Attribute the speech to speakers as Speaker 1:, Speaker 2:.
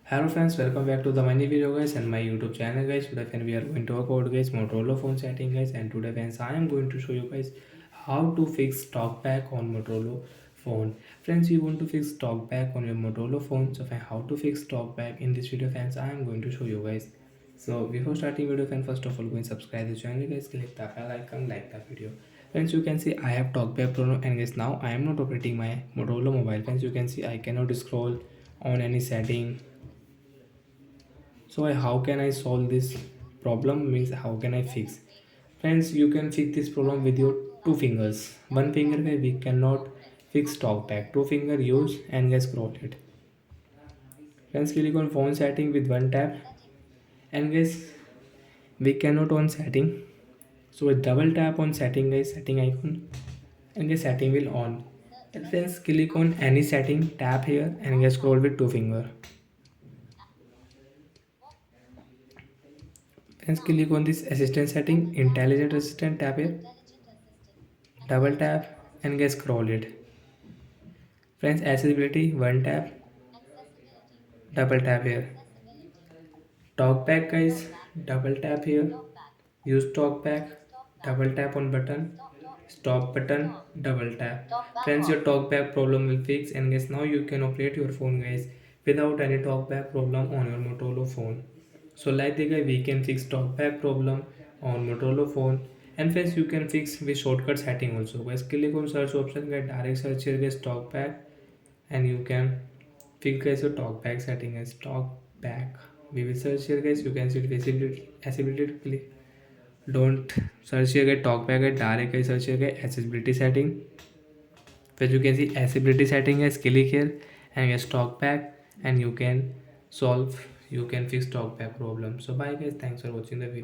Speaker 1: Hello friends, welcome back to the mini video guys and my YouTube channel guys. Today friends, we are going to talk about guys Motorola phone setting guys, and today friends I am going to show you guys how to fix talkback on Motorola phone. Friends, you want to fix talkback on your Motorola phone, so friends, how to fix talkback in this video friends I am going to show you guys. So before starting video friends, first of all go and subscribe the channel guys, click the bell icon, like the video. Friends, you can see I have talkback problem, and guys now I am not operating my Motorola mobile. Friends, you can see I cannot scroll on any setting. So how can I solve this problem means how can I fix. Friends, you can fix this problem with your two fingers. One finger we cannot fix talkback, two finger use and just scroll it. Friends, click on phone setting with one tap, and guys we cannot on setting, so with double tap on setting guys, setting icon, and the setting will on. And friends, click on any setting, tap here and just scroll with two finger. Friends, click on this assistant setting, intelligent assistant, tap here, double tap and get scroll it. Friends, accessibility, one tap, double tap here. Talkback guys, double tap here. Use talkback, double tap on button. Stop button, double tap. Friends, your talkback problem will fix, and guys now you can operate your phone guys without any talkback problem on your Motorola phone. So like the guy, we can fix talkback problem on Motorola phone, and friends you can fix with shortcut setting also. Guys, click on search option, get direct search here guys talkback, and you can fix guys your talkback setting as talkback. We will search here guys, you can see visibility, accessibility, click. Don't search here get talkback, get direct guys search here get accessibility setting. Where you can see accessibility setting is click here and get talkback, and you can solve, you can fix talkback problem. So bye guys, thanks for watching the video.